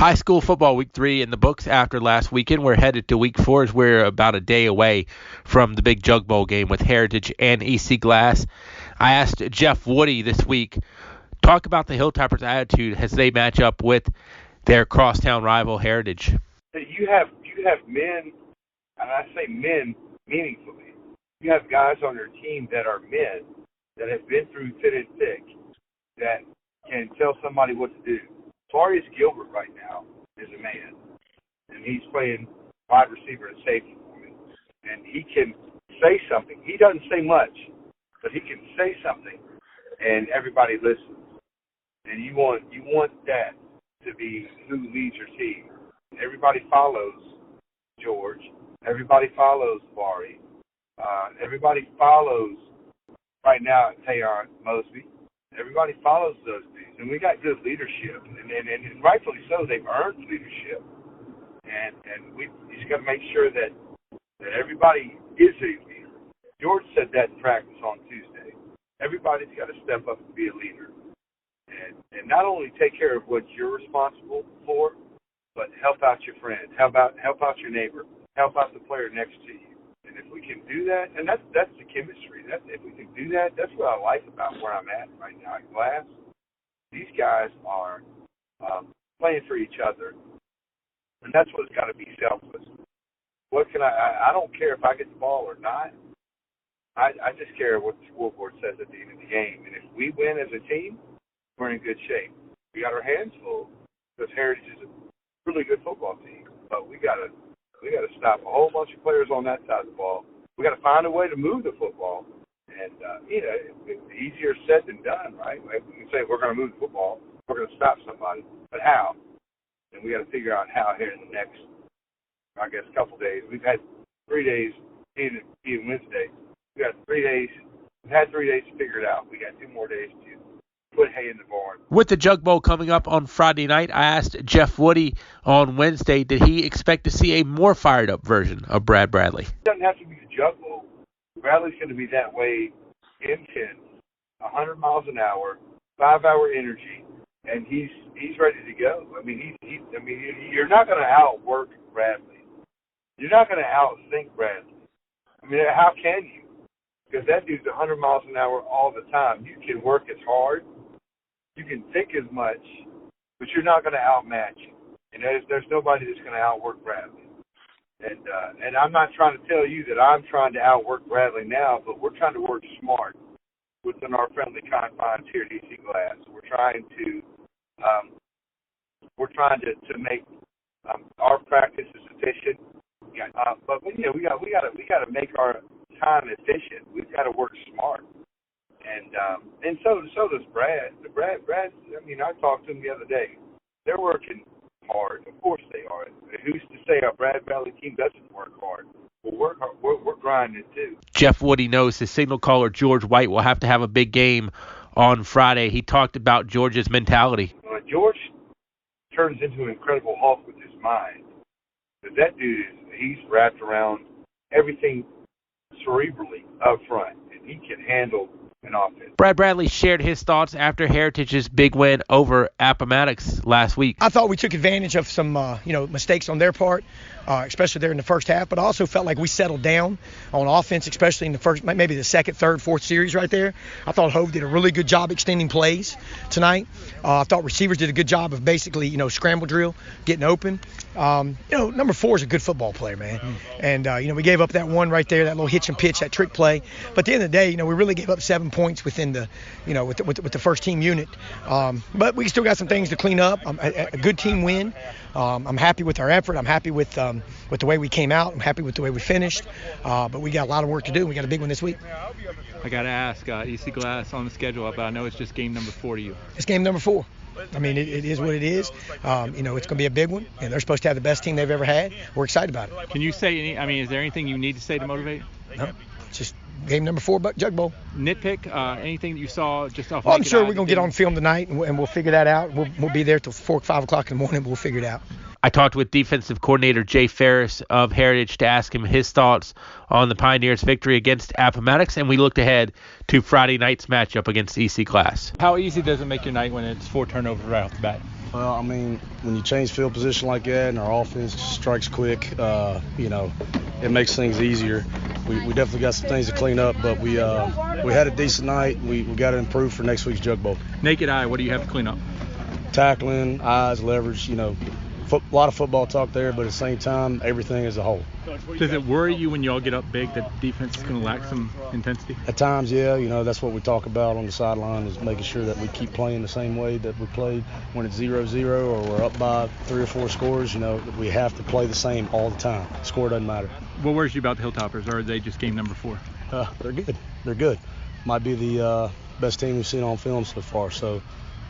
High school football week 3 in the books after last weekend. We're headed to week 4 as we're about a day away from the big Jug Bowl game with Heritage and E.C. Glass. I asked Jeff Woody this week, talk about the Hilltoppers' attitude as they match up with their crosstown rival Heritage. You have men, and I say men meaningfully. You have guys on your team that are men that have been through thin and thick that can tell somebody what to do. Phares Gilbert right now is a man, and he's playing wide receiver and safety for me. And he can say something. He doesn't say much, but he can say something, and everybody listens. And you want that to be who leads your team. Everybody follows George. Everybody follows Barry. Everybody follows right now Tayon Mosby. Everybody follows those things, and we got good leadership, and rightfully so. They've earned leadership, and we just got to make sure that everybody is a leader. George said that in practice on Tuesday. Everybody's got to step up and be a leader, and not only take care of what you're responsible for, but help out your friend, help out your neighbor, help out the player next to you. And if we can do that, and that's the chemistry. If we can do that, that's what I like about where I'm at right now at Glass. These guys are playing for each other, and that's what's got to be selfless. What can I don't care if I get the ball or not. I just care what the scoreboard says at the end of the game. And if we win as a team, we're in good shape. We got our hands full because Heritage is a really good football team, but we got to stop a whole bunch of players on that side of the ball. We got to find a way to move the football. And, it's easier said than done, right? Like we can say we're going to move the football, we're going to stop somebody, but how? And we got to figure out how here in the next, I guess, couple days. We've had 3 days, being Wednesday. We got 3 days. We've had 3 days to figure it out. We got 2 more days to put hay in the barn. With the Jug Bowl coming up on Friday night, I asked Jeff Woody on Wednesday, did he expect to see a more fired up version of Brad Bradley? It doesn't have to be the Jug Bowl. Bradley's going to be that way intense, 100 miles an hour, 5-hour energy, and he's ready to go. I mean, you're not going to outwork Bradley. You're not going to outthink Bradley. I mean, how can you? Because that dude's 100 miles an hour all the time. You can work as hard. You can think as much, but you're not going to outmatch him. And there's nobody that's going to outwork Bradley. And I'm not trying to tell you that I'm trying to outwork Bradley now, but we're trying to work smart within our friendly confines here at E.C. Glass. We're trying to make our practices efficient. But we got to make our time efficient. We've got to work smart. And so does Brad. Brad, I mean, I talked to him the other day. They're working hard. Of course they are. Who's to say our Brad Valley team doesn't work hard? We're grinding too. Jeff Woody knows his signal caller George White will have to have a big game on Friday. He talked about George's mentality. George turns into an incredible Hulk with his mind. But that dude he's wrapped around everything cerebrally up front, and he can handle an offense. Brad Bradley shared his thoughts after Heritage's big win over Appomattox last week. I thought we took advantage of some mistakes on their part, especially there in the first half, but I also felt like we settled down on offense, especially in the first, maybe the second, third, fourth series right there. I thought Hoehne did a really good job extending plays tonight. I thought receivers did a good job of basically, scramble drill, getting open. Number 4 is a good football player, man. And, we gave up that one right there, that little hitch and pitch, that trick play. But at the end of the day, we really gave up 7 points within the, with the first team unit. But we still got some things to clean up. A good team win. I'm happy with our effort. I'm happy with the way we came out. I'm happy with the way we finished. But we got a lot of work to do. We got a big one this week. I got to ask, E.C. Glass on the schedule, but I know it's just game number 4 to you. It's game number 4. I mean, it is what it is. It's going to be a big one, and they're supposed to have the best team they've ever had. We're excited about it. Can you say is there anything you need to say to motivate? No, just game number 4, Jug Bowl. Nitpick, anything that you saw just off? Well, I'm sure we're going to get on film tonight, and we'll figure that out. We'll be there till 4 or 5 o'clock in the morning. We'll figure it out. I talked with defensive coordinator Jay Phares of Heritage to ask him his thoughts on the Pioneers' victory against Appomattox, and we looked ahead to Friday night's matchup against EC Glass. How easy does it make your night when it's 4 turnovers right off the bat? Well, I mean, when you change field position like that and our offense strikes quick, it makes things easier. We definitely got some things to clean up, but we had a decent night. We got to improve for next week's Jug Bowl. Naked eye, what do you have to clean up? Tackling, eyes, leverage, a lot of football talk there, but at the same time, everything as a whole. Does it worry you when you all get up big that defense is going to lack some intensity? At times, yeah. That's what we talk about on the sideline is making sure that we keep playing the same way that we played when it's 0-0 or we're up by 3 or 4 scores. We have to play the same all the time. Score doesn't matter. What worries you about the Hilltoppers, or are they just game number 4? They're good. They're good. Might be the best team we've seen on film so far. So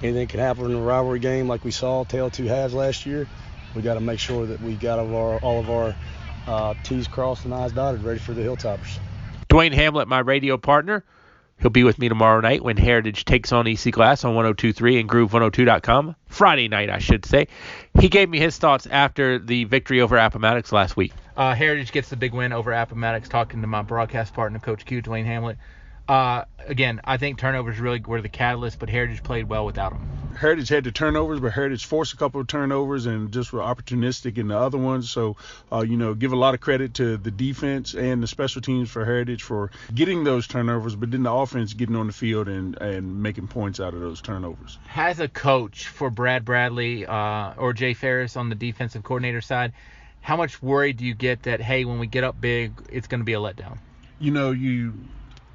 anything can happen in a rivalry game like we saw tail 2 halves last year. We got to make sure that we got all of our T's crossed and I's dotted, ready for the Hilltoppers. Dwayne Hamlet, my radio partner, he'll be with me tomorrow night when Heritage takes on EC Glass on 102.3 and Groove102.com. Friday night, I should say. He gave me his thoughts after the victory over Appomattox last week. Heritage gets the big win over Appomattox, talking to my broadcast partner, Coach Q, Dwayne Hamlet. Again, I think turnovers really were the catalyst, but Heritage played well without them. Heritage had the turnovers, but Heritage forced a couple of turnovers and just were opportunistic in the other ones. So, give a lot of credit to the defense and the special teams for Heritage for getting those turnovers, but then the offense getting on the field and making points out of those turnovers. As a coach for Brad Bradley or Jay Phares on the defensive coordinator side, how much worry do you get that, hey, when we get up big, it's going to be a letdown?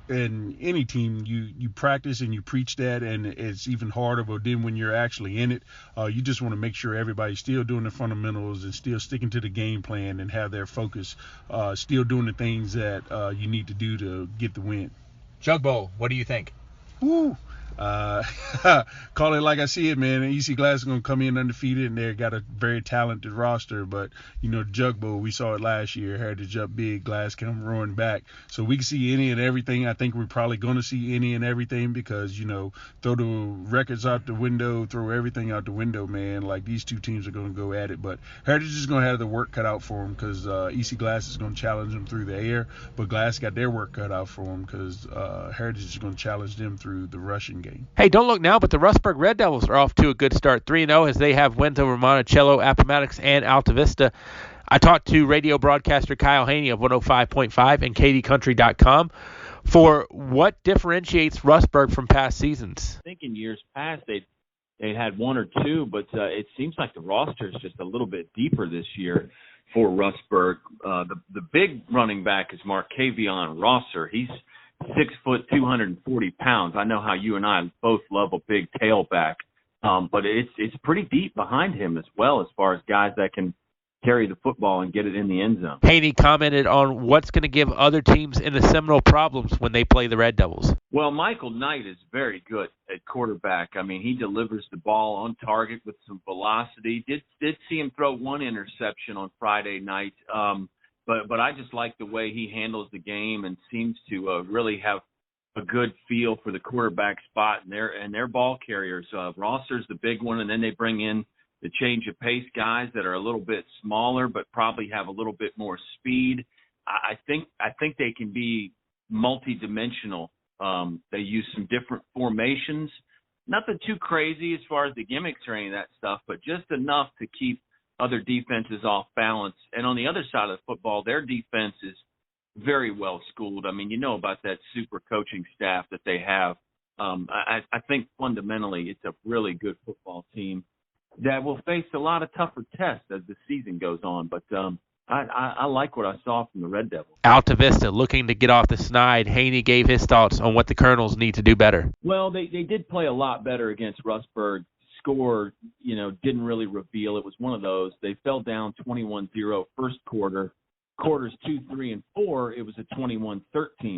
In any team, you practice and you preach that, and it's even harder. But then when you're actually in it, you just want to make sure everybody's still doing the fundamentals and still sticking to the game plan and have their focus, still doing the things that you need to do to get the win. Jug Bowl, what do you think? Woo! Call it like I see it, man. EC Glass is going to come in undefeated, and they've got a very talented roster. But, Jug Bowl, we saw it last year. Heritage up big, Glass come roaring back. So we can see any and everything. I think we're probably going to see any and everything because, throw the records out the window, throw everything out the window, man. Like, these two teams are going to go at it. But Heritage is going to have the work cut out for them because EC Glass is going to challenge them through the air. But Glass got their work cut out for them because Heritage is going to challenge them through the rushing game. Hey, don't look now, but the Rustburg Red Devils are off to a good start, 3-0, as they have wins over Monticello, Appomattox, and Altavista. I talked to radio broadcaster Kyle Hoehne of 105.5 and KDCountry.com for what differentiates Rustburg from past seasons. I think in years past they had 1 or 2, but it seems like the roster is just a little bit deeper this year for Rustburg. The big running back is Markavion Rosser. He's 6 foot, 240 pounds. I know how you and I both love a big tailback, but it's pretty deep behind him as well as far as guys that can carry the football and get it in the end zone. Hoehne commented on what's going to give other teams in the Seminole problems when they play the Red Devils. Well, Michael Knight is very good at quarterback. I mean, he delivers the ball on target with some velocity. Did see him throw 1 interception on Friday night. But I just like the way he handles the game and seems to really have a good feel for the quarterback spot and their ball carriers. Rosser's the big one, and then they bring in the change of pace guys that are a little bit smaller but probably have a little bit more speed. I think they can be multi-dimensional. They use some different formations, nothing too crazy as far as the gimmicks or any of that stuff, but just enough to keep other defenses off balance. And on the other side of the football, their defense is very well schooled. I mean, about that super coaching staff that they have. I think fundamentally it's a really good football team that will face a lot of tougher tests as the season goes on. But I like what I saw from the Red Devils. Altavista looking to get off the snide. Hoehne gave his thoughts on what the Colonels need to do better. Well, they did play a lot better against Rustburg. Score, didn't really reveal. It was one of those. They fell down 21-0 first quarter. Quarters 2, 3, and 4, it was a 21-13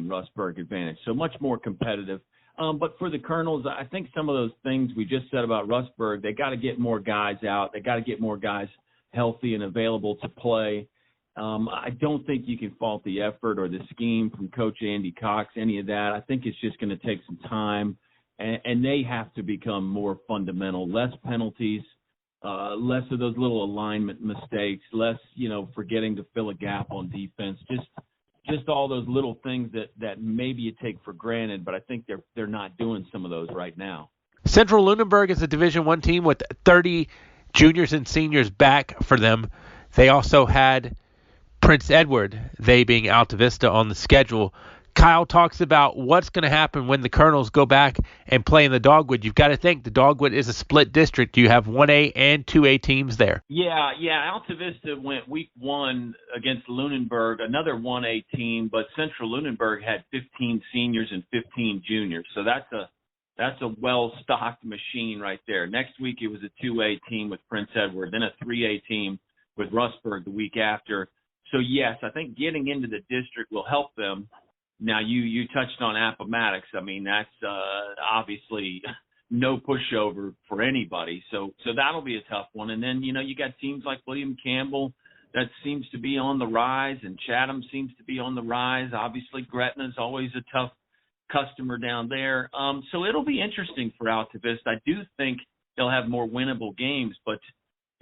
Rustburg advantage. So much more competitive. But for the Colonels, I think some of those things we just said about Rustburg, they got to get more guys out. They got to get more guys healthy and available to play. I don't think you can fault the effort or the scheme from Coach Andy Cox, any of that. I think it's just going to take some time. And they have to become more fundamental, less penalties, less of those little alignment mistakes, less, forgetting to fill a gap on defense, just all those little things that maybe you take for granted, but I think they're not doing some of those right now. Central Lunenburg is a Division I team with 30 juniors and seniors back for them. They also had Prince Edward, they being Altavista, on the schedule. Kyle talks about what's going to happen when the Colonels go back and play in the Dogwood. You've got to think the Dogwood is a split district. You have 1A and 2A teams there. Yeah. Altavista went week 1 against Lunenburg, another 1A team, but Central Lunenburg had 15 seniors and 15 juniors. So that's a well-stocked machine right there. Next week it was a 2A team with Prince Edward, then a 3A team with Rustburg the week after. So, yes, I think getting into the district will help them. Now, you touched on Appomattox. I mean, that's obviously no pushover for anybody. So that'll be a tough one. And then, you got teams like William Campbell that seems to be on the rise, and Chatham seems to be on the rise. Obviously, Gretna's always a tough customer down there. So it'll be interesting for Altavista. I do think they'll have more winnable games, but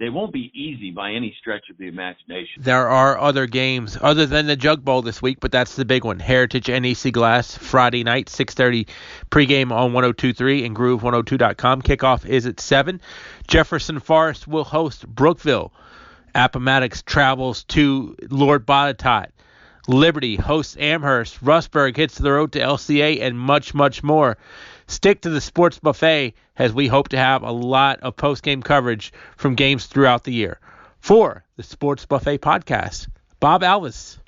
they won't be easy by any stretch of the imagination. There are other games other than the Jug Bowl this week, but that's the big one. Heritage and E.C. Glass, Friday night, 6:30 pregame on 102.3 and Groove102.com. Kickoff is at 7. Jefferson Forest will host Brookville. Appomattox travels to Lord Botetourt. Liberty hosts Amherst. Rustburg hits the road to LCA, and much, much more. Stick to the Sports Buffet as we hope to have a lot of post-game coverage from games throughout the year. For the Sports Buffet podcast, Bob Alvis.